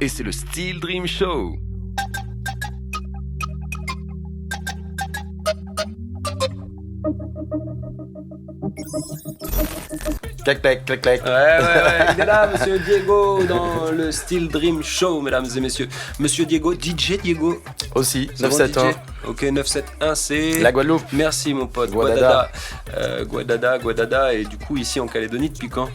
et c'est le Steel Dream Show. Clac, clac, clac, clac. Ouais, il est là, monsieur Diego, dans le Steel Dream Show, mesdames et messieurs. Monsieur Diego, DJ Diego. Aussi, C'est bon, 971. DJ. Ok, 971, c'est... La Guadeloupe. Merci, mon pote. Guadada. Guadada. Et du coup, ici en Calédonie, depuis quand?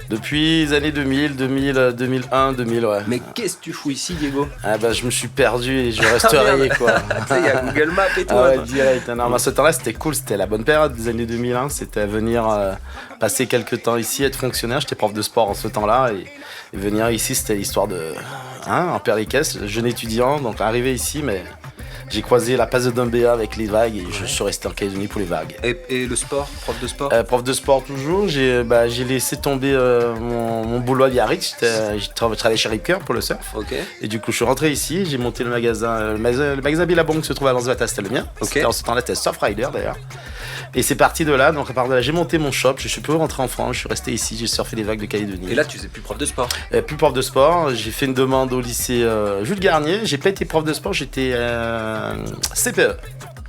Depuis les années 2000, 2001, 2000, ouais. Mais qu'est-ce que tu fous ici, Diego? Ah bah je me suis perdu et je reste rayé quoi. Il y a Google Maps et tout. Ah ouais, attends. direct. Non, mais à ce temps-là c'était cool, c'était la bonne période des années 2001. C'était venir passer quelques temps ici, être fonctionnaire. J'étais prof de sport en ce temps-là et venir ici c'était l'histoire de en Père-les-Caisses, jeune étudiant. Donc arrivé ici, mais j'ai croisé la passe de Dumbéa avec les vagues et je suis resté en Calédonie pour les vagues. Et le sport, prof de sport? Prof de sport toujours, j'ai laissé tomber mon boulot à Biarritz, j'ai travaillé chez Rip Curl pour le surf. Ok. Et du coup je suis rentré ici, j'ai monté le magasin Billabong qui se trouve à Lansvata, c'était le mien. Ok. C'était en ce temps-là c'était Surf Rider d'ailleurs. Et c'est parti de là, donc à part de là j'ai monté mon shop, je suis plus rentré en France, je suis resté ici, j'ai surfé les vagues de Calédonie. Et là, tu faisais plus prof de sport? Plus prof de sport, j'ai fait une demande au lycée Jules Garnier, j'ai pas été prof de sport, j'étais CPE.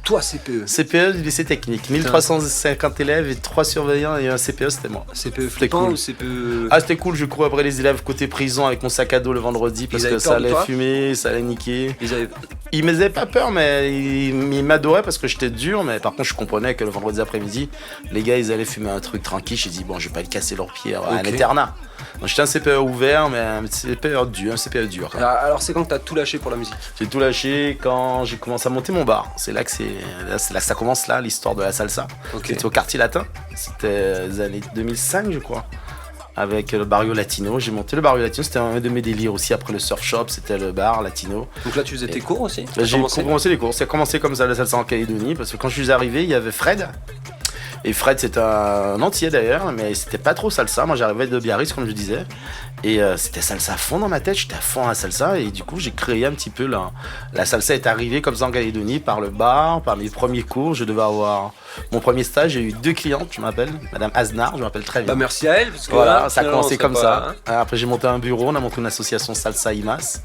Toi, CPE. CPE du lycée technique, 1350 élèves et 3 surveillants et un CPE, c'était moi. CPE flippant cool. ou CPE... Ah c'était cool, je courais après les élèves côté prison avec mon sac à dos le vendredi parce Ils avaient que peur ça de allait toi fumer, ça allait niquer. Ils Ils me faisaient pas peur mais ils m'adoraient parce que j'étais dur, mais par contre je comprenais que le vendredi après-midi, les gars ils allaient fumer un truc tranquille, j'ai dit bon je vais pas les casser leurs pieds à un Ok. internat. Donc j'étais un CPE ouvert mais un CPE dur. Quoi. Alors, c'est quand que t'as tout lâché pour la musique? J'ai tout lâché quand j'ai commencé à monter mon bar. C'est là que ça commence là, l'histoire de la salsa. Ok. C'était au quartier latin. C'était les années 2005, je crois. Avec le Barrio Latino. J'ai monté le Barrio Latino. C'était un de mes délires aussi. Après le surf shop, c'était le bar Latino. Donc là, tu faisais tes cours aussi? J'ai commencé les cours. C'est commencé comme ça, la salsa en Calédonie. Parce que quand je suis arrivé, il y avait Fred. Et Fred, c'était un entier d'ailleurs, mais c'était pas trop salsa. Moi, j'arrivais de Biarritz, comme je disais. Et c'était salsa à fond dans ma tête. J'étais à fond à la salsa. Et du coup, j'ai créé un petit peu la salsa est arrivée comme ça en Calédonie par le bar, par mes premiers cours. Je devais avoir mon premier stage. J'ai eu 2 clientes, je m'appelle. Madame Aznar, je me rappelle très bien. Bah, merci à elle, parce que Voilà, là, ça a finalement, commencé on comme serait ça. pas, hein. Après, j'ai monté un bureau. On a monté une association Salsa IMAS.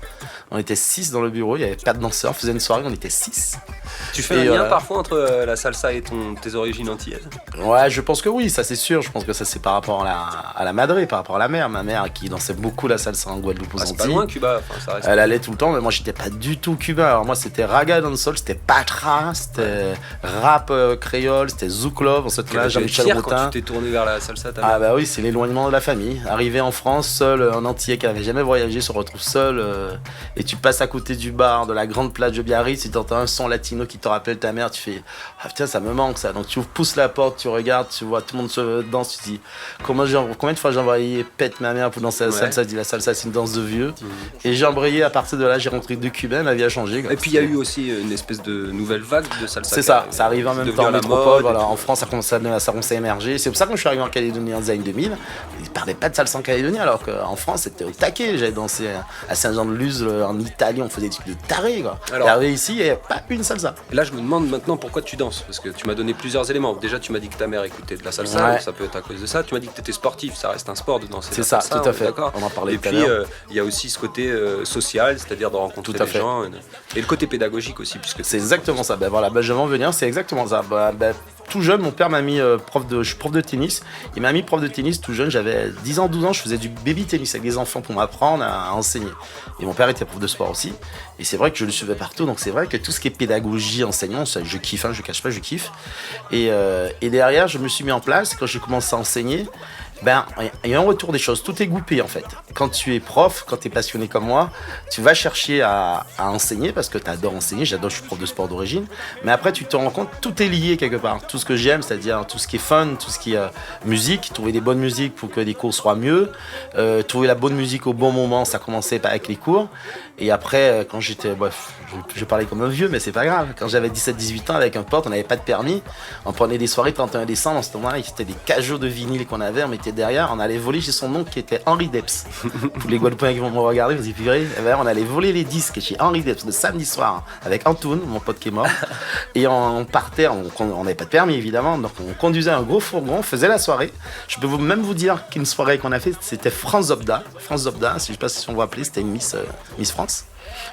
On était 6 dans le bureau. Il y avait 4 danseurs. On faisait une soirée. On était 6. Tu fais Et un lien parfois entre la salsa et tes origines antillaises? Ouais, je pense que oui, ça c'est sûr. Je pense que ça c'est par rapport à la madré, par rapport à la mère. Ma mère qui dansait beaucoup la salsa en Guadeloupe aux Ah, c'est pas Antilles. loin, Cuba. Enfin, ça reste... Elle allait tout le temps, mais moi j'étais pas du tout cubain. Alors moi c'était raga dancehall, c'était patra, c'était rap créole, c'était zouk love. En ce Tu temps-là, es Jean-Michel fier Routin. quand tu t'es tourné vers la salsa, ta Ah mère? bah oui, c'est l'éloignement de la famille. Arrivé en France, seul, un Antillais qui n'avait jamais voyagé se retrouve seul et tu passes à côté du bar, de la grande plage de Biarritz, et tu entends un son latino qui te rappelle ta mère, tu fais ah putain ça me manque ça. Donc tu pousses la porte, tu regardes, tu vois tout le monde se danse, tu te dis combien de fois j'ai envoyé pète ma mère pour danser la salsa, je dis la salsa c'est une danse de vieux. Et j'ai embrayé, à partir de là j'ai rencontré 2 Cubains, ma vie a changé. Et puis il y a eu aussi une espèce de nouvelle vague de salsa. C'est ça, ça arrive en même temps en métropole, voilà, en France. France ça commence à émerger. C'est pour ça que quand je suis arrivé en Calédonie en années 2000, ils parlaient pas de salsa en Calédonie alors qu'en France c'était au taquet. J'avais dansé à Saint-Jean-de-Luz, en Italie, on faisait des trucs de taré quoi. Alors- Et arrivé ici, il n'y avait pas une salsa. Et là, je me demande maintenant pourquoi tu danses. Parce que tu m'as donné plusieurs éléments. Déjà, tu m'as dit que ta mère écoutait de la salsa, Ouais. donc ça peut être à cause de ça. Tu m'as dit que tu étais sportif, ça reste un sport de danser. C'est la ça, salsa, tout à on est fait. D'accord. On en parlait Et tout à puis, l'heure. il y a aussi ce côté social, c'est-à-dire de rencontrer Tout à des fait. gens. Et le côté pédagogique aussi, puisque C'est exactement ça. Ben voilà, je vais en venir, c'est exactement ça. Tout jeune, mon père m'a mis je suis prof de tennis. Il m'a mis prof de tennis tout jeune, j'avais 10 ans, 12 ans, je faisais du baby tennis avec des enfants pour m'apprendre à enseigner. Et mon père était prof de sport aussi. Et c'est vrai que je le suivais partout, donc c'est vrai que tout ce qui est pédagogie, enseignant, ça, je kiffe, je cache pas, je kiffe. Et derrière, je me suis mis en place, quand j'ai commencé à enseigner, il y a un retour des choses, tout est goupé en fait. Quand tu es prof, quand tu es passionné comme moi, tu vas chercher à enseigner parce que tu adores enseigner, je suis prof de sport d'origine, mais après tu te rends compte, tout est lié quelque part. Tout ce que j'aime, c'est-à-dire tout ce qui est fun, tout ce qui est musique, trouver des bonnes musiques pour que les cours soient mieux, trouver la bonne musique au bon moment, ça commençait avec les cours. Et après, quand j'étais, je parlais comme un vieux, mais c'est pas grave. Quand j'avais 17-18 ans avec un pote, on n'avait pas de permis, on prenait des soirées 31 décembre, en ce moment-là, c'était des cajots de vinyle qu'on avait, on mettait était derrière, on allait voler chez son oncle qui était Henri Depps. Tous les Guadeloupéens qui vont me regarder, vous y purée. Eh ben, on allait voler les disques chez Henri Depps le samedi soir avec Antoine, mon pote qui est mort. Et on partait, on n'avait pas de permis évidemment, donc on conduisait un gros fourgon, on faisait la soirée. Je peux même vous dire qu'une soirée qu'on a fait, c'était France Zobda. France Zobda, si je sais pas si on va appeler, c'était une Miss France.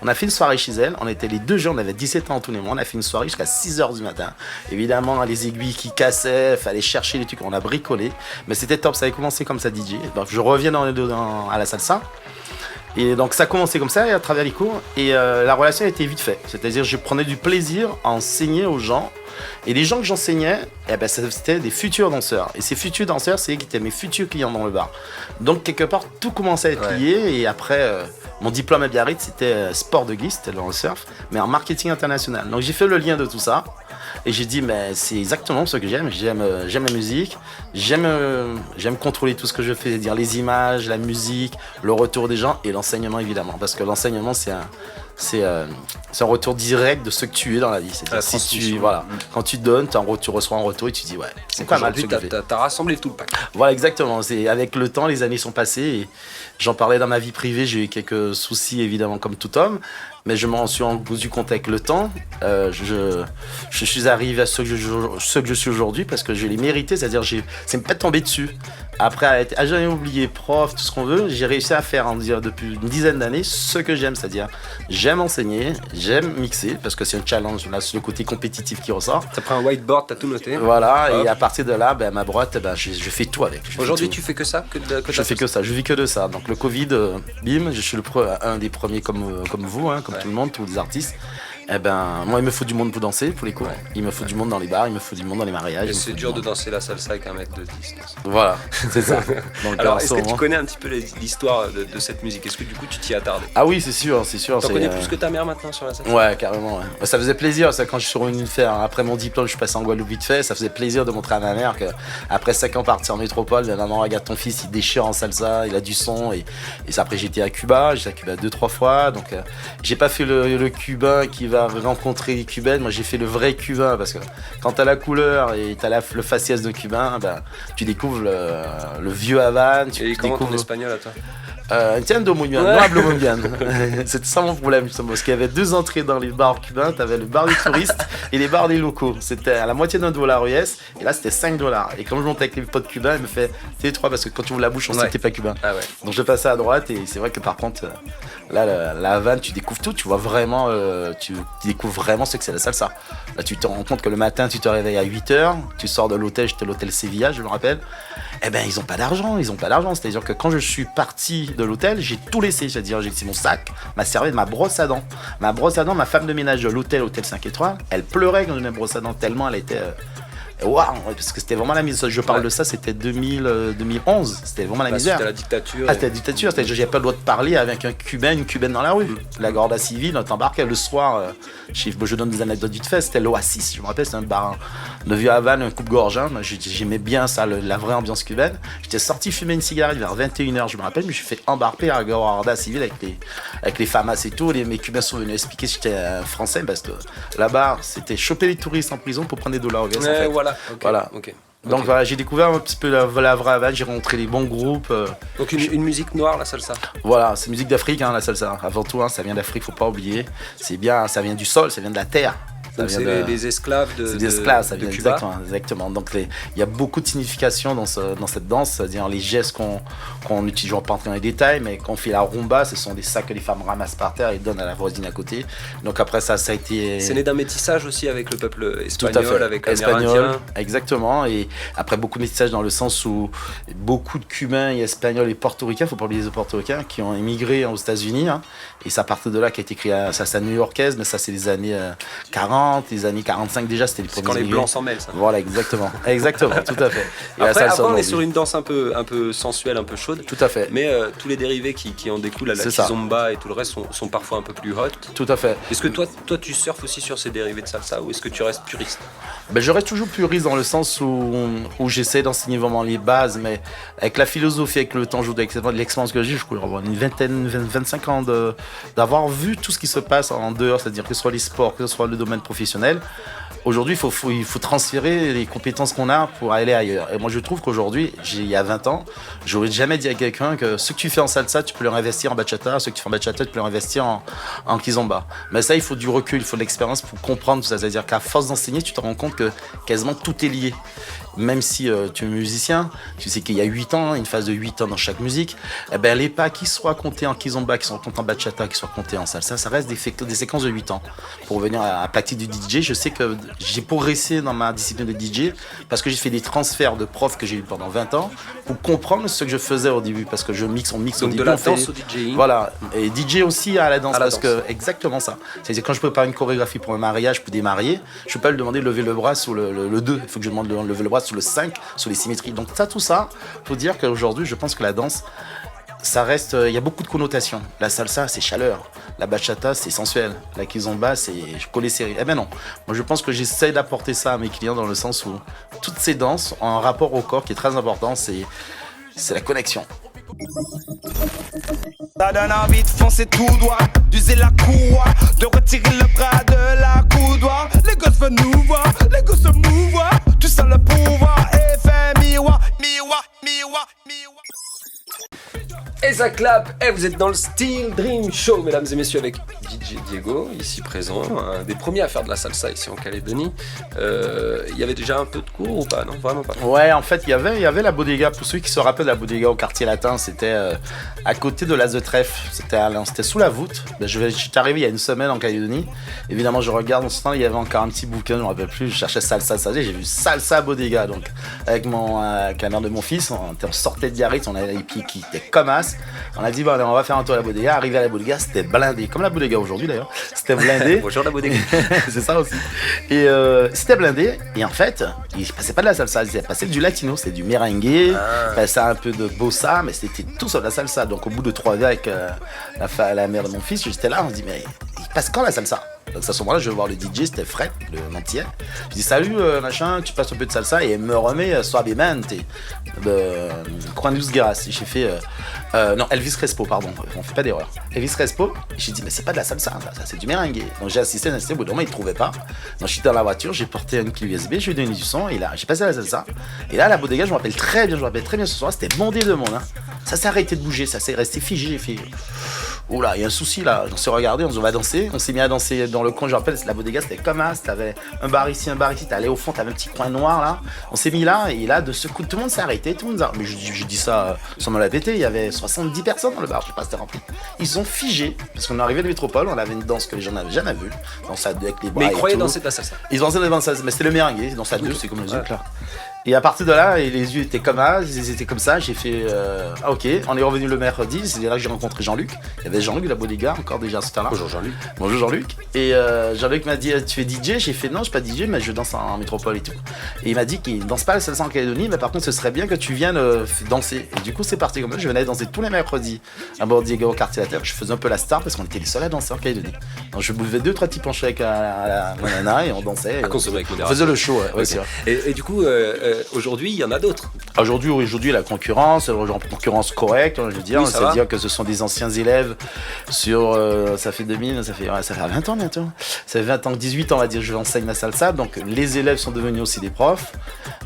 On a fait une soirée chez elle, on était les 2 jeunes, on avait 17 ans Antoine et moi, on a fait une soirée jusqu'à 6h du matin. Évidemment, les aiguilles qui cassaient, fallait chercher les trucs, on a bricolé, mais c'était top, ça avait commencé comme ça DJ. Donc je reviens à la salsa. Et donc ça a commencé comme ça, à travers les cours, et la relation a été vite faite. C'est-à-dire je prenais du plaisir à enseigner aux gens, et les gens que j'enseignais, eh ben, c'était des futurs danseurs. Et ces futurs danseurs, c'est eux qui étaient mes futurs clients dans le bar. Donc quelque part, tout commençait à être lié, et après, mon diplôme à Biarritz, c'était sport de guide, c'était dans le surf, mais en marketing international. Donc j'ai fait le lien de tout ça. Et j'ai dit, mais c'est exactement ce que j'aime. J'aime la musique, j'aime contrôler tout ce que je fais, c'est-à-dire les images, la musique, le retour des gens et l'enseignement évidemment. Parce que l'enseignement, c'est un retour direct de ce que tu es dans la vie. C'est-à-dire quand tu donnes, tu reçois un retour et tu dis, ouais, c'est pas mal. Aujourd'hui, t'as rassemblé tout le pack. Voilà, exactement. Avec le temps, les années sont passées et j'en parlais dans ma vie privée. J'ai eu quelques soucis évidemment comme tout homme. Mais je m'en suis rendu compte avec le temps. Je suis arrivé à ce que je suis aujourd'hui parce que je l'ai mérité, c'est-à-dire c'est pas tombé dessus. Après, à jamais oublié prof, tout ce qu'on veut, j'ai réussi à faire depuis une dizaine d'années ce que j'aime, c'est-à-dire j'aime enseigner, j'aime mixer parce que c'est un challenge, là c'est le côté compétitif qui ressort. T'as pris un whiteboard, t'as tout noté. Voilà, et à partir de là, ma boîte, je fais tout avec. Aujourd'hui, tu fais que ça Je fais que ça, je vis que de ça. Donc le Covid, bim, je suis un des premiers comme vous, hein, comme tout le monde, tous les artistes. Eh ben, moi, il me faut du monde pour danser, pour les cours. Il me faut du monde dans les bars, il me faut du monde dans les mariages. Et c'est dur de danser la salsa avec 1m de distance. Voilà, c'est ça. Donc, alors, est-ce que tu connais un petit peu l'histoire de cette musique? Est-ce que du coup, tu t'y attardes? Ah oui, c'est sûr. T'en connais plus que ta mère maintenant sur la salsa? Ouais, carrément. Ouais. Ça faisait plaisir, ça, quand je suis revenu faire. Après mon diplôme, je suis passé en Guadeloupe vite fait. Ça faisait plaisir de montrer à ma mère qu'après 5 ans parti en métropole, maman, regarde ton fils, il déchire en salsa, il a du son. Et après, j'étais à Cuba 2-3 fois. Donc, j'ai pas fait le cubain qui va rencontrer les cubaines. Moi, j'ai fait le vrai cubain parce que quand t'as la couleur et t'as le faciès de cubain, tu découvres le vieux Havane. Et comment ton espagnol à toi? Entiendo muy bien, no hablo muy bien. C'était ça mon problème justement, parce qu'il y avait 2 entrées dans les bars cubains. T'avais le bar des touristes et les bars des locaux. C'était à la moitié $1 US et là c'était $5. Et quand je montais avec les potes cubains, il me fait t'es 3 parce que quand tu ouvres la bouche, on sait que t'es pas cubain. Ah ouais. Donc je passais à droite et c'est vrai que par contre, là la Havane, tu découvres tout, tu vois vraiment, tu découvres vraiment ce que c'est la salsa. Là tu te rends compte que le matin tu te réveilles à 8h, tu sors de l'hôtel, j'étais à l'hôtel Sevilla, je me rappelle. Eh ben ils ont pas d'argent, c'est-à-dire que quand je suis parti de l'hôtel, j'ai tout laissé, c'est-à-dire j'ai laissé mon sac, ma serviette, ma brosse à dents, ma femme de ménage de l'hôtel 5 étoiles, elle pleurait quand je donnais ma brosse à dents tellement elle était waouh, parce que c'était vraiment la misère. Je parle de ça, c'était 2011, c'était vraiment la misère. C'était la dictature. C'était la dictature, c'est-à-dire j'avais pas le droit de parler avec un Cubain, une Cubaine dans la rue. La Guardia Civile, on t'embarquait le soir, je donne des anecdotes vite fait, c'était l'Oasis, je me rappelle, c'était un bar de vieux Havane, un coupe-gorge, hein. J'aimais bien ça, la vraie ambiance cubaine. J'étais sorti fumer une cigarette vers 21h, je me rappelle, mais je me suis fait embarquer à la Guardia Civile avec les FAMAS et tout. Mes Cubains sont venus expliquer que j'étais français parce que là-bas, c'était choper les touristes en prison pour prendre des $. En fait. Voilà. Okay. Donc voilà, j'ai découvert un petit peu la vraie Havane, j'ai rencontré les bons groupes. Donc une musique noire, la salsa. Voilà, c'est musique d'Afrique, hein, la salsa. Avant tout, hein, ça vient d'Afrique, faut pas oublier. C'est bien, ça vient du sol, ça vient de la terre. Donc c'est les esclaves de des esclaves, ça vient Cuba. Exactement. Donc il y a beaucoup de signification dans cette danse, c'est-à-dire les gestes qu'on utilise, je ne vais pas entrer dans les détails, mais quand on fait la rumba, ce sont des sacs que les femmes ramassent par terre et donnent à la voisine à côté. Donc après ça a été... C'est né d'un métissage aussi avec le peuple espagnol, avec l'amérindien. Exactement, et après beaucoup de métissage dans le sens où beaucoup de Cubains et Espagnols et Portoricains, il ne faut pas oublier les Portoricains, qui ont émigré aux États-Unis, hein, et ça partait de là qui a été créé, ça c'est new-yorkaise, mais ça c'est les années 40, les années 45 déjà, c'était les premiers. C'est quand les blancs s'en mêlent, ça. Voilà, exactement, tout à fait. Et après on est sur une danse un peu sensuelle, un peu chaude. Tout à fait. Mais tous les dérivés qui en découlent, la kizomba et tout le reste, sont parfois un peu plus hot. Tout à fait. Est-ce que toi tu surfes aussi sur ces dérivés de salsa ou est-ce que tu restes puriste? Je reste toujours puriste dans le sens où j'essaie d'enseigner vraiment les bases, mais avec la philosophie, avec le temps, avec l'expérience que j'ai, je crois avoir une 25 ans d'avoir vu tout ce qui se passe en dehors, c'est-à-dire que ce soit les sports, que ce soit le domaine professionnel. Aujourd'hui, il faut transférer les compétences qu'on a pour aller ailleurs. Et moi, je trouve qu'aujourd'hui, il y a 20 ans, j'aurais jamais dit à quelqu'un que ce que tu fais en salsa, tu peux le réinvestir en bachata, ce que tu fais en bachata, tu peux le réinvestir en kizomba. Mais ça, il faut du recul, il faut de l'expérience pour comprendre tout ça. C'est-à-dire qu'à force d'enseigner, tu te rends compte que quasiment tout est lié. Même si tu es musicien, tu sais qu'il y a 8 ans, une phase de 8 ans dans chaque musique, eh ben, les pas qui soient comptés en kizomba, qui soient comptés en bachata, qui soient comptés en salsa, ça reste des séquences de 8 ans. Pour revenir à la pratique du DJ, je sais que j'ai progressé dans ma discipline de DJ parce que j'ai fait des transferts de profs que j'ai eu pendant 20 ans pour comprendre ce que je faisais au début, parce que on mixe Donc au début. de la danse au DJing. Voilà, et DJ aussi à la danse, À la parce danse. que exactement ça. C'est-à-dire quand je prépare une chorégraphie pour un mariage, pour des mariés, je ne peux pas lui demander de lever le bras sur le 2, il faut que je demande de lever le bras sur le 5, sur les symétries. Donc ça, tout ça, faut dire qu'aujourd'hui, je pense que la danse, ça reste, il y a beaucoup de connotations. La salsa, c'est chaleur. La bachata, c'est sensuel. La kizomba, c'est collé serré. Eh ben non. Moi, je pense que j'essaie d'apporter ça à mes clients dans le sens où toutes ces danses ont un rapport au corps qui est très important. C'est la connexion. Ça donne envie de foncer tout droit, d'user la courroie, de retirer le bras de la coudoir. Les gosses veulent nous voir, les gosses se mouvoir. Tu sens le pouvoir, effet miroir, miroir, miroir, miroir. Et ça clap. Et vous êtes dans le Steel Dream Show, mesdames et messieurs, avec DJ Diego, ici présent, un des premiers à faire de la salsa ici en Calédonie. Il y avait déjà un peu de cours ou pas? Non, vraiment pas. Ouais, en fait, il y avait la bodega. Pour ceux qui se rappellent de la bodega au quartier latin, c'était à côté de l'As de Trèfle. C'était sous la voûte. Ben, j'étais arrivé il y a une semaine en Calédonie. Évidemment, je regarde en ce temps, il y avait encore un petit bouquin, je ne me rappelle plus. Je cherchais salsa. J'ai vu salsa bodega. Donc, avec la mère de mon fils, on sortait de Biarritz, on avait les pieds qui étaient comme as. On a dit, bon, allez, on va faire un tour à la bodega. Arrivé à la bodega, c'était blindé. Comme la bodega aujourd'hui d'ailleurs. C'était blindé. Bonjour la bodega. C'est ça aussi. Et c'était blindé. Et en fait, il passait pas de la salsa, il passait du latino, c'était du merengue, il passait un peu de bossa, mais c'était tout sur la salsa. Donc au bout de 3 verres avec la mère de mon fils, j'étais là, on se dit, mais il passe quand la salsa? Donc à ce moment-là, je vais voir le DJ, c'était Fred, le entier. Je dis, salut, machin, tu passes un peu de salsa, et il me remet Suavemente de Juan Luis Guerras. J'ai fait, non, Elvis Crespo, pardon, on fait pas d'erreur. Elvis Crespo, j'ai dit, mais c'est pas de la salsa, ça c'est du merengue. Donc j'ai assisté, au bout d'un moment, il trouvait pas. Donc je suis dans la voiture, j'ai porté une clé USB, je lui ai donné du son, et là, j'ai passé à la salsa. Et là, la bodega, je me rappelle très bien ce soir, c'était bondé de monde. Hein. Ça s'est arrêté de bouger, ça s'est resté figé, j'ai fait. Oula, il y a un souci là. On s'est regardé, on se dit on va danser. On s'est mis à danser dans le coin. Je rappelle, la bodega c'était comme ça. T'avais un bar ici. T'allais au fond, t'avais un petit coin noir là. On s'est mis là et là, de ce coup, tout le monde s'est arrêté. Tout le monde. Mais je dis ça sans me la péter. Il y avait 70 personnes dans le bar. Je sais pas, c'était rempli. Ils sont figés parce qu'on est arrivé de métropole. On avait une danse que les gens n'avaient jamais vue. Danse à deux avec les bras. Mais ils croyaient tout. danser de la salsa. Ils dansaient de la salsa, mais c'était le merengue. Danse à deux, c'est comme les autres là. Et à partir de là, les yeux étaient comme ça, ils étaient comme ça. J'ai fait ok. On est revenu le mercredi. C'est là que j'ai rencontré Jean-Luc. Il y avait Jean-Luc de la bodega encore déjà à ce temps-là. Bonjour Jean-Luc. Bonjour Jean-Luc. Et Jean-Luc m'a dit tu fais DJ? J'ai fait non, je suis pas DJ, mais je danse en métropole et tout. Et il m'a dit qu'il danse pas la salsa en Calédonie, mais par contre ce serait bien que tu viennes danser. Et du coup c'est parti comme ça. Je venais danser tous les mercredis à bord Diego au quartier latin. Je faisais un peu la star parce qu'on était les seuls à danser en Calédonie. Donc je buvais 2-3 petits penchés avec la nana et on dansait. À consommer avec on modération. faisait le show. Ouais, Okay. c'est vrai. Et du coup, aujourd'hui, il y en a d'autres. Aujourd'hui, la concurrence, concurrence correcte, je veux dire, Oui, ça va. c'est-à-dire que ce sont des anciens élèves sur, ça fait 2000, ça fait 20 ans bientôt. Ça fait 20 ans, 18 ans, on va dire, je enseigne la salsa, donc les élèves sont devenus aussi des profs.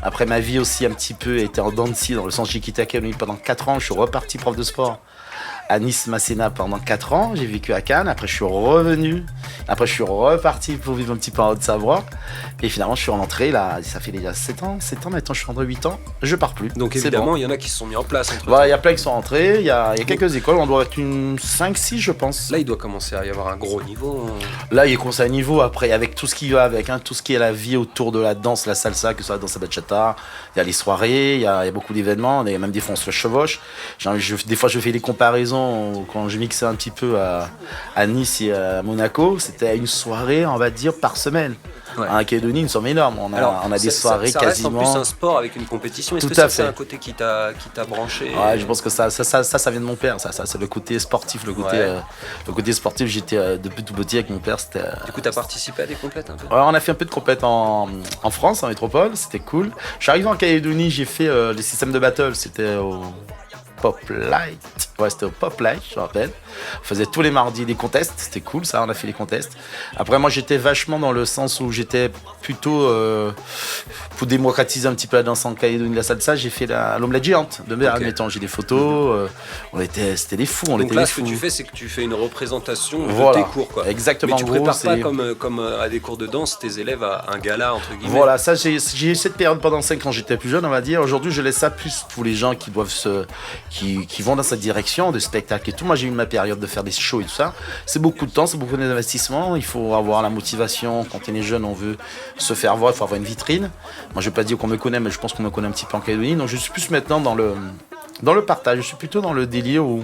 Après, ma vie aussi un petit peu était en dents de scie, dans le sens j'ai quitté Académie pendant 4 ans, je suis reparti prof de sport à Nice-Masséna pendant 4 ans, j'ai vécu à Cannes, après je suis revenu, après je suis reparti pour vivre un petit peu en Haute-Savoie, et finalement je suis rentré là, ça fait déjà 7 ans maintenant je suis rentré 8 ans, je pars plus. Donc C'est évidemment, bon. il y en a qui se sont mis en place entre Voilà, il y a plein qui sont rentrés, il y a quelques écoles, on doit être une 5-6 je pense. Là, il doit commencer à y avoir un gros niveau. Là, il commence à un niveau après, avec tout ce qui va avec, tout ce qui est la vie autour de la danse, la salsa, que ce soit la danse à bachata, il y a les soirées, il y a beaucoup d'événements, il y a même des fois on se chevauche. Des fois je fais des comparaisons quand je mixais un petit peu à Nice et à Monaco, c'était une soirée, on va dire, par semaine. Ouais. En Calédonie, nous sommes énormes, on a des soirées ça reste quasiment... en plus un sport avec une compétition. Est-ce Tout que à c'est fait. un côté qui t'a branché? Ouais, je pense que ça vient de mon père, ça c'est le côté sportif, le côté sportif, j'étais depuis tout petit avec mon père, c'était... Du coup, t'as participé à des compètes un peu? Ouais, on a fait un peu de compète en France, en métropole, c'était cool. Je suis arrivé en Calédonie, j'ai fait les systèmes de battle, c'était au Pop Light. Ouais, c'était au Pop Life, je me rappelle. On faisait tous les mardis des contests, c'était cool ça, on a fait les contests. Après moi j'étais vachement dans le sens où j'étais plutôt pour démocratiser un petit peu la danse en Calédonie, la salsa, j'ai fait l'omelette géante de mer, admettons, j'ai des photos, c'était des fous, Donc là, ce que tu fais, c'est que tu fais une représentation de tes cours, quoi. Exactement. Mais tu prépares pas comme à des cours de danse tes élèves à un gala, entre guillemets. Voilà, ça j'ai eu cette période pendant 5 ans, j'étais plus jeune, on va dire. Aujourd'hui, je laisse ça plus pour les gens qui doivent qui vont dans cette direction de spectacle et tout. Moi, j'ai eu ma période de faire des shows et tout ça. C'est beaucoup de temps, c'est beaucoup d'investissement. Il faut avoir la motivation. Quand on est jeune, on veut se faire voir, il faut avoir une vitrine. Moi, je vais pas dire qu'on me connaît, mais je pense qu'on me connaît un petit peu en Calédonie. Donc, je suis plus maintenant dans le partage. Je suis plutôt dans le délire où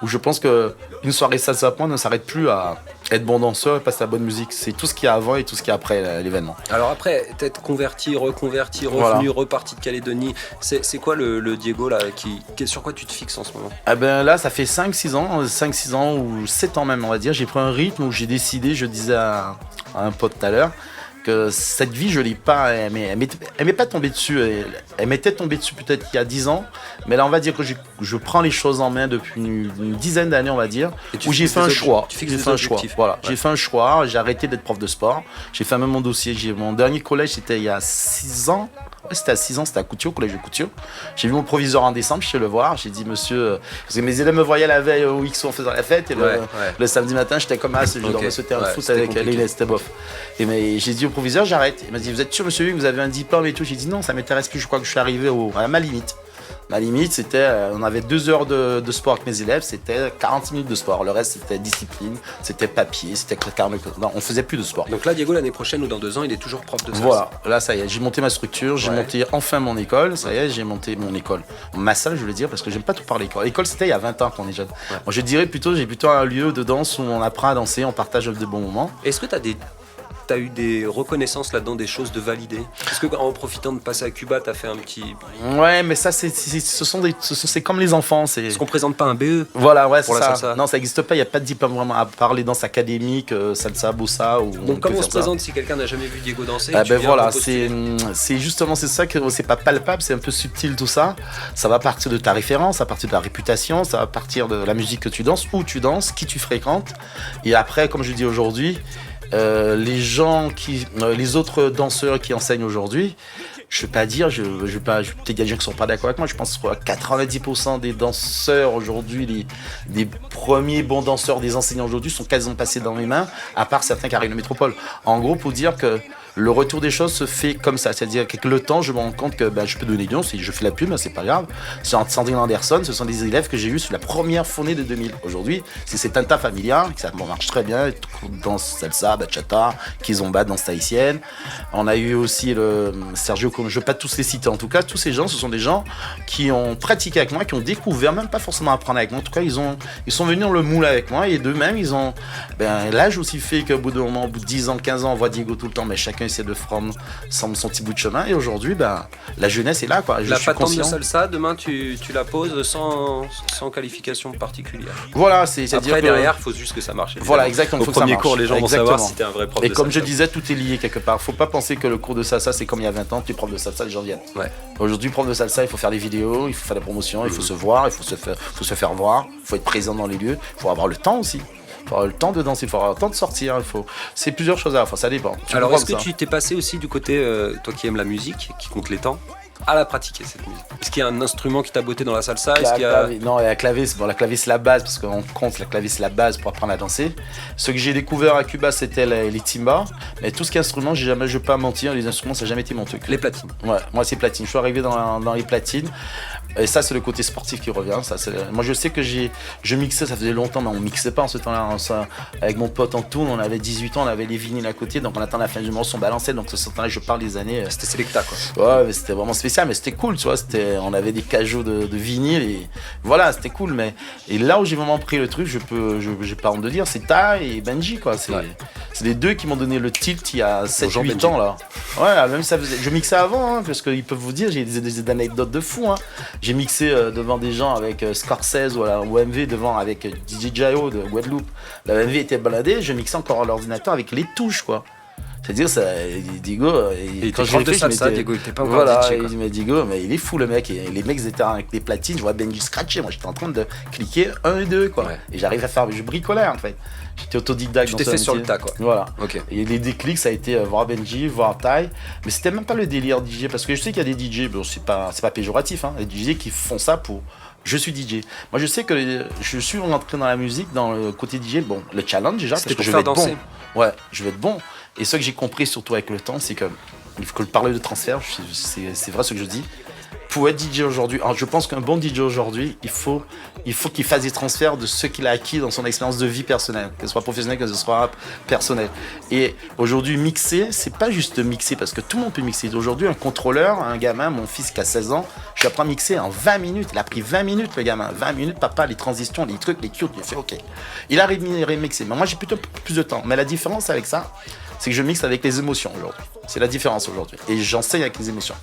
je pense qu'une soirée salsa point ne s'arrête plus à être bon danseur et passer la bonne musique. C'est tout ce qu'il y a avant et tout ce qu'il y a après l'événement. Alors après, t'être converti, reconverti, revenu, reparti de Calédonie, c'est quoi le Diego là sur quoi tu te fixes en ce moment? Ah ben là, ça fait 5-6 ans ou 7 ans même, on va dire. J'ai pris un rythme où j'ai décidé, je disais à un pote tout à l'heure, que cette vie, je l'ai pas, elle m'est pas tombée dessus. Elle m'était tombée dessus peut-être il y a 10 ans, mais là, on va dire que je prends les choses en main depuis une dizaine d'années, on va dire, où j'ai fait un choix. J'ai fait un choix. Voilà, j'ai fait un choix. J'ai arrêté d'être prof de sport. J'ai fait même mon dossier. Mon dernier collège, c'était il y a 6 ans. Ouais, c'était à 6 ans, c'était à Couture, au collège de Couture. J'ai vu mon proviseur en décembre, je suis allé le voir. J'ai dit, monsieur, parce que mes élèves me voyaient la veille au XO en faisant la fête. Et le samedi matin, j'étais comme je dormais sur le terrain de foot avec l'élève, c'était bof. Et j'ai dit au proviseur, j'arrête. Il m'a dit, vous êtes sûr, monsieur, que vous avez un diplôme et tout? J'ai dit, non, ça m'intéresse plus. Je crois que je suis arrivé à ma limite. Ma limite, c'était, on avait 2 heures de sport avec mes élèves, c'était 40 minutes de sport. Le reste, c'était discipline, c'était papier, c'était carnet. Non, on faisait plus de sport. Donc là, Diego, l'année prochaine ou dans 2 ans, il est toujours prof de salsa. Voilà, là, ça y est, j'ai monté ma structure, j'ai monté enfin mon école, ça y est, j'ai monté mon école. Ma salle, je veux dire, parce que j'aime pas tout parler. L'école, c'était il y a 20 ans qu'on est jeune. Ouais. Moi, je dirais plutôt, j'ai plutôt un lieu de danse où on apprend à danser, on partage de bons moments. Est-ce que t'as eu des reconnaissances là-dedans, des choses de validées? Est-ce que en profitant de passer à Cuba, t'as fait un petit... Ouais, mais ça, c'est comme les enfants. Est-ce qu'on présente pas un BE? Voilà, ouais, pour c'est la ça. salsa? Non, ça n'existe pas, il n'y a pas de diplôme vraiment à part les danses académiques, salsa, bossa. Donc comment on se présente si quelqu'un n'a jamais vu Diego danser? Voilà, c'est justement ça que c'est pas palpable, c'est un peu subtil tout ça. Ça va partir de ta référence, ça va partir de ta réputation, ça va partir de la musique que tu danses, où tu danses, qui tu fréquentes. Et après, comme je dis aujourd'hui, les autres danseurs qui enseignent aujourd'hui, je vais pas dire, peut-être il y a des gens qui sont pas d'accord avec moi, je pense que 90% des danseurs aujourd'hui, les premiers bons danseurs des enseignants aujourd'hui sont quasiment passés dans mes mains, à part certains qui arrivent de métropole. En gros, pour dire que le retour des choses se fait comme ça, c'est-à-dire qu'avec le temps, je me rends compte que je peux donner des noms, si je fais la pub, c'est pas grave. Sandrine Anderson, ce sont des élèves que j'ai eus sur la première fournée de 2000. Aujourd'hui, c'est Tanta Familia, ça marche très bien, dans salsa, bachata, kizomba, danse tahitienne. On a eu aussi le Sergio, je ne vais pas tous les citer, en tout cas, tous ces gens, ce sont des gens qui ont pratiqué avec moi, qui ont découvert, même pas forcément apprendre avec moi, en tout cas, ils sont venus dans le moule avec moi, et d'eux-mêmes, ils ont, l'âge aussi fait qu'au bout d'un moment, au bout de 10 ans, 15 ans, on voit Diego tout le temps, mais chacun essaie de prendre son petit bout de chemin, et aujourd'hui, la jeunesse est là, quoi. La patente de salsa, demain, tu la poses sans qualification particulière. Voilà, c'est-à-dire après, derrière, il faut juste que ça marche. Évidemment. Voilà, exactement. Au premier cours, les gens vont savoir si t'es un vrai prof de salsa. Et comme je disais, tout est lié quelque part. Faut pas penser que le cours de salsa, c'est comme il y a 20 ans, tu es prof de salsa, les gens viennent. Ouais. Aujourd'hui, prof de salsa, il faut faire des vidéos, il faut faire des promotions, il faut se voir, il faut se faire voir, il faut être présent dans les lieux, il faut avoir le temps aussi. Il faut avoir le temps de danser, il faut avoir le temps de sortir, c'est plusieurs choses à la fois, ça dépend. Alors est-ce que tu t'es passé aussi du côté, toi qui aimes la musique, qui compte les temps, à la pratiquer cette musique? Est-ce qu'il y a un instrument qui t'a botté dans la salsa? Non, la clavier, la clavier c'est la base, parce qu'on compte la clavier c'est la base pour apprendre à danser. Ce que j'ai découvert à Cuba, c'était les timbas, mais tout ce qui est instrument, je vais pas mentir, les instruments ça n'a jamais été mon truc. Les platines? Ouais, moi c'est platine, je suis arrivé dans les platines. Et ça, c'est le côté sportif qui revient. Moi, je sais que je mixais, ça faisait longtemps, mais on mixait pas en ce temps-là. Avec mon pote en tourne, on avait 18 ans, on avait les vinyles à côté, donc on attend la fin du morceau, on balançait. Donc, ce temps-là, je parle des années. C'était Selecta, quoi. Ouais, mais c'était vraiment spécial, mais c'était cool, tu vois. On avait des cajots de vinyle et voilà, c'était cool. Et là où j'ai vraiment pris le truc, j'ai pas honte de dire, c'est Ta et Benji, quoi. C'est les deux qui m'ont donné le tilt il y a 7-8 ans, là. Ouais, même ça faisait. Je mixais avant, parce qu'ils peuvent vous dire, j'ai des anecdotes de fou, hein. J'ai mixé devant des gens avec Scorsese ou OMV, devant avec DJ Jayo de Guadeloupe. La OMV était baladée, je mixais encore à l'ordinateur avec les touches, quoi. C'est-à-dire, ça, Diego, Il quand était je prof de l'ai fait, salsa, Diego, il était pas encore voilà, DJ, quoi. il m'a dit, Diego, mais il est fou le mec. Et les mecs étaient avec des platines, je vois Benji scratcher. Moi, j'étais en train de cliquer 1 et 2, quoi. Ouais. Et j'arrive à faire, je bricolais en fait. J'étais autodidacte. Tu dans t'es ce fait sur métier. le tas, quoi. Voilà. Ok. Et les déclics, ça a été voir Benji, voir Ty. Mais c'était même pas le délire DJ, parce que je sais qu'il y a des DJ, bon, c'est pas péjoratif, hein, des DJ qui font ça pour. Je suis DJ. Moi, je sais que je suis rentré dans la musique, dans le côté DJ. Bon, le challenge déjà, C'était parce pour que je faire vais être danser. bon. Ouais, je vais être bon. Et ce que j'ai compris, surtout avec le temps, c'est que il faut que parler de transfert, c'est vrai ce que je dis. Pour être DJ aujourd'hui, alors je pense qu'un bon DJ aujourd'hui, il faut qu'il fasse des transferts de ce qu'il a acquis dans son expérience de vie personnelle, que ce soit professionnel, que ce soit personnel. Et aujourd'hui, mixer, c'est pas juste mixer, parce que tout le monde peut mixer. Aujourd'hui, un contrôleur, un gamin, mon fils qui a 16 ans, je lui apprends à mixer en 20 minutes. Il a pris 20 minutes, le gamin. 20 minutes, papa, les transitions, les trucs, les cues, il fait OK. Il a remixé. Mais moi, j'ai plutôt plus de temps. Mais la différence avec ça, c'est que je mixe avec les émotions aujourd'hui. C'est la différence aujourd'hui. Et j'enseigne avec les émotions.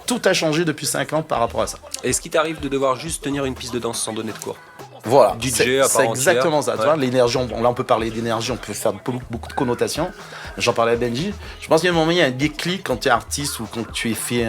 Tout a changé depuis 5 ans par rapport à ça. Est-ce qu'il t'arrive de devoir juste tenir une piste de danse sans donner de cours? Voilà, DJ c'est à part c'est exactement entière. ça. Tu vois, l'énergie, là on peut parler d'énergie, on peut faire beaucoup de connotations. J'en parlais à Benji. Je pense qu'il y a un moment, il y a un déclic quand tu es artiste ou quand tu fais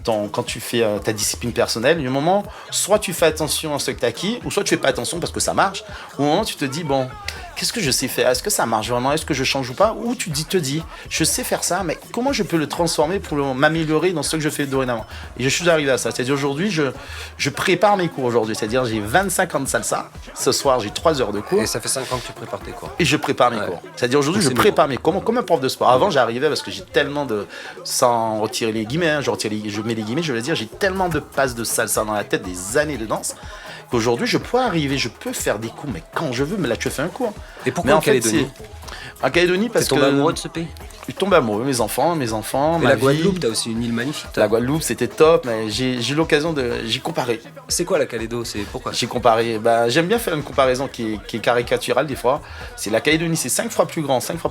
quand tu fais ta discipline personnelle. Il y a un moment, soit tu fais attention à ce que tu as acquis, ou soit tu fais pas attention parce que ça marche. Ou au moment, tu te dis, bon, qu'est-ce que je sais faire? Est-ce que ça marche vraiment? Est-ce que je change ou pas? Ou tu te dis, je sais faire ça, mais comment je peux le transformer pour m'améliorer dans ce que je fais dorénavant? Et je suis arrivé à ça. C'est-à-dire aujourd'hui, je prépare mes cours aujourd'hui. C'est-à-dire j'ai 25 ans de salsa. Ce soir, j'ai 3 heures de cours. Et ça fait 5 ans que tu prépares tes cours. Et je prépare mes cours. C'est-à-dire aujourd'hui, je C'est prépare mes cours comme un prof de sport. Avant, j'arrivais parce que j'ai tellement de. Sans retirer les guillemets, hein, je mets les guillemets, je veux dire, j'ai tellement de passes de salsa dans la tête, des années de danse, qu'aujourd'hui, je peux arriver, je peux faire des cours, mais quand je veux, mais là, tu fais un cours. Et pourquoi Mais en Calédonie? En Calédonie, parce T'es que. tombé amoureux de ce pays? Je tombe amoureux, mes enfants, Et ma la vie. Guadeloupe, t'as aussi une île magnifique. La Guadeloupe, c'était top, mais j'ai eu l'occasion de. J'ai comparé. C'est quoi la Calédo? C'est pourquoi? J'ai comparé. Bah, j'aime bien faire une comparaison qui est caricaturale des fois. C'est la Calédonie, c'est 5 fois plus grand, 5 fois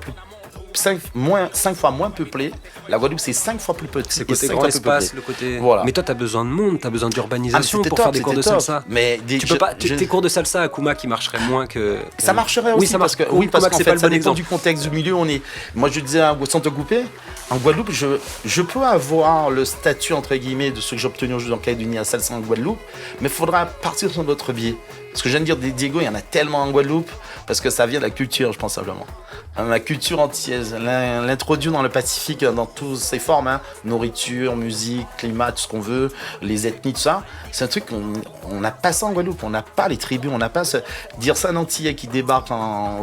moins peuplé. La Guadeloupe, c'est 5 fois plus petit. C'est et côté 5 grand fois plus espace, peuplé. le côté. Voilà. Mais toi, t'as besoin de monde, t'as besoin d'urbanisation c'était pour top, faire des cours de c'était top. salsa. Mais Tu peux pas. Tes cours de salsa à Kouma qui marcheraient moins que. Ça marcherait aussi Oui, ça marche. parce que parce qu'en c'est pas fait le ça bon dépend exemple. du contexte du milieu. Moi je disais au centre coupé, en Guadeloupe, je peux avoir le statut entre guillemets de ce que j'ai obtenu aujourd'hui en Calédonie à salsa en Guadeloupe, mais il faudra partir sur notre biais. Ce que je viens de dire des Diego, il y en a tellement en Guadeloupe parce que ça vient de la culture, je pense simplement. La culture antillaise, l'introduire dans le Pacifique dans toutes ses formes, hein, nourriture, musique, climat, tout ce qu'on veut, les ethnies, tout ça. C'est un truc qu'on n'a pas ça en Guadeloupe. On n'a pas les tribus, on n'a pas dire ça à un Antillais qui débarque en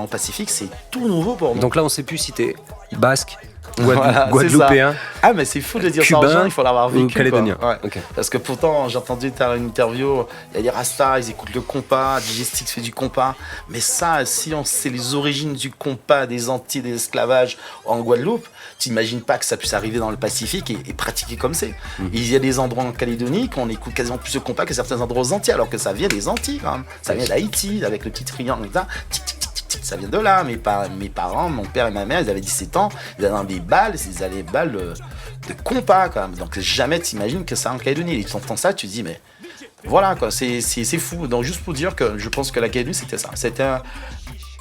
Pacifique, c'est tout nouveau pour nous. Donc là, on sait plus si t'es basque, Voilà, c'est guadeloupéen. Ah mais c'est fou de dire Cubain ça aux gens, il faut l'avoir vécu. ou calédonien. Quoi. Ouais. Ok. Parce que pourtant, j'ai entendu une interview, il y a des Rastas, ils écoutent le compas, DJ Stix fait du compas. Mais ça, si on sait les origines du compas, des Antilles, de l'esclavage en Guadeloupe, t'imagines pas que ça puisse arriver dans le Pacifique et pratiquer comme c'est. Il y a des endroits en Calédonie qu'on écoute quasiment plus de compas que certains endroits aux Antilles, alors que ça vient des Antilles quand même. Ça vient d'Haïti, avec le petit triangle, ça. Ça vient de là. Mes parents, mon père et ma mère, ils avaient 17 ans, ils avaient des balles, ils avaient des balles de compas quand même. Donc jamais t'imagines que ça en Calédonie. Et tu entends ça, tu te dis mais voilà quoi, c'est fou. Donc juste pour dire que je pense que la Calédonie c'était ça. C'était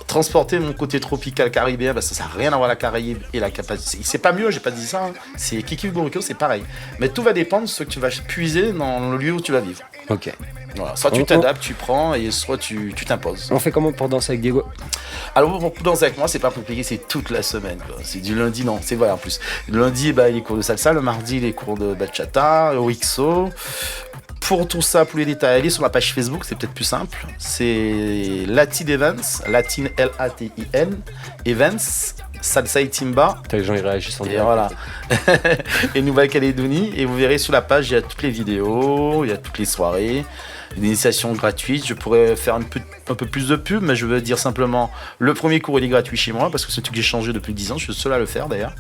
transporter mon côté tropical caribéen parce que ça n'a rien à voir la Caraïbe et la capacité. C'est pas mieux, j'ai pas dit ça. Hein. C'est Kiki Boricua, c'est pareil. Mais tout va dépendre de ce que tu vas puiser dans le lieu où tu vas vivre. Ok. Voilà. Soit tu t'adaptes, tu prends, et soit tu t'imposes. On fait comment pour danser avec Diego? Alors pour danser avec moi, c'est pas compliqué, c'est toute la semaine. Quoi. C'est du lundi, non, c'est vrai en plus. Le lundi, les cours de salsa, le mardi, les cours de bachata, OXO. Pour tout ça, pour les détails, allez sur ma page Facebook, c'est peut-être plus simple. C'est Latin Events, Latin L-A-T-I-N, Events, Salsa et Timba. Les gens ils réagissent en Et direct. voilà. Et Nouvelle-Calédonie. Et vous verrez sous la page, il y a toutes les vidéos, il y a toutes les soirées. Une initiation gratuite. Je pourrais faire un peu plus de pub, mais je veux dire simplement le premier cours il est gratuit chez moi parce que c'est un truc que j'ai changé depuis 10 ans. Je suis le seul à le faire d'ailleurs.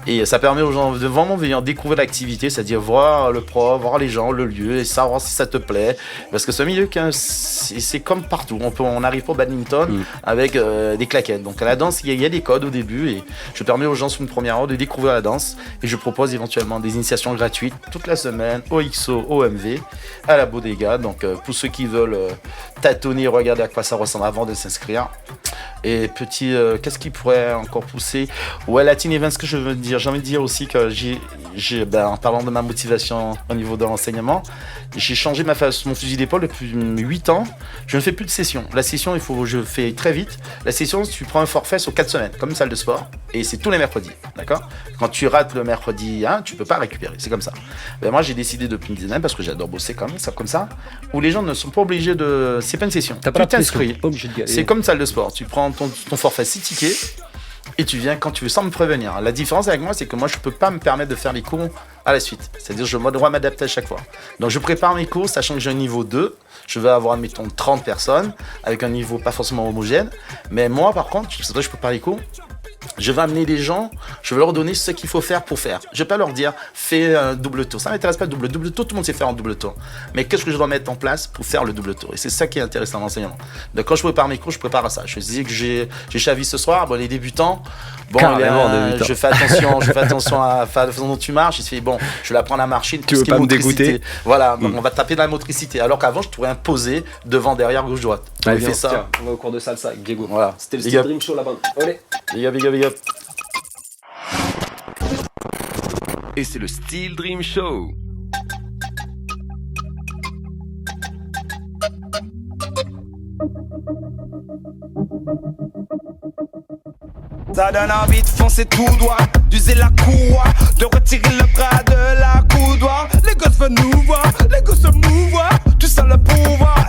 Et ça permet aux gens de vraiment venir découvrir l'activité, c'est-à-dire voir le prof, voir les gens, le lieu et savoir si ça te plaît. Parce que ce milieu, c'est comme partout. On arrive pas au badminton avec des claquettes. Donc à la danse, il y a des codes au début et je permets aux gens sur une première heure de découvrir la danse. Et je propose éventuellement des initiations gratuites toute la semaine, OXO, OMV, à la Bodega. Donc pour ceux qui veulent tâtonner, regarder à quoi ça ressemble avant de s'inscrire. Et petit, qu'est-ce qui pourrait encore pousser? Ouais, la teen event, ce que je veux dire, j'ai envie de dire aussi que en parlant de ma motivation au niveau de l'enseignement, j'ai changé mon fusil d'épaule depuis 8 ans. Je ne fais plus de session. La session, je fais très vite. La session, tu prends un forfait sur 4 semaines, comme une salle de sport, et c'est tous les mercredis, d'accord? Quand tu rates le mercredi, tu peux pas récupérer, c'est comme ça. Moi, j'ai décidé depuis une dizaine, parce que j'adore bosser comme ça, où les gens ne sont pas obligés de... C'est pas une session. T'as pas Tu t'inscris. obligé de galérer. C'est comme une salle de sport. Tu prends ton forfait 6 tickets et tu viens quand tu veux sans me prévenir. La différence avec moi, c'est que moi, je peux pas me permettre de faire les cours à la suite. C'est-à-dire, je dois m'adapter à chaque fois. Donc, je prépare mes cours, sachant que j'ai un niveau 2. Je vais avoir, admettons, 30 personnes avec un niveau pas forcément homogène. Mais moi, par contre, c'est vrai que je prépare les cours. Je vais amener les gens, je vais leur donner ce qu'il faut faire pour faire. Je vais pas leur dire, fais un double tour. Ça m'intéresse pas le double tour, tout le monde sait faire un double tour. Mais qu'est-ce que je dois mettre en place pour faire le double tour? Et c'est ça qui est intéressant dans l'enseignement. Donc quand je prépare mes cours, je prépare à ça. Je dis que j'ai Chavis ce soir, les débutants, je fais attention à la façon dont tu marches. Je fais, je vais apprendre à marcher. Tu veux pas me dégoûter? Voilà, donc on va taper dans la motricité. Alors qu'avant, je pourrais imposer devant, derrière, gauche, droite. Allez, on fait ça. Tiens, on va au cours de salsa avec Diego. Voilà. C'était le Steel Dream Show là-bas. Allez. Big up. Et c'est le Steel Dream Show. Ça donne envie de foncer tout droit, d'user la courroie, de retirer le bras de la coudoir. Les gosses veulent nous voir, les gosses se mouvoir, tu sens le pouvoir.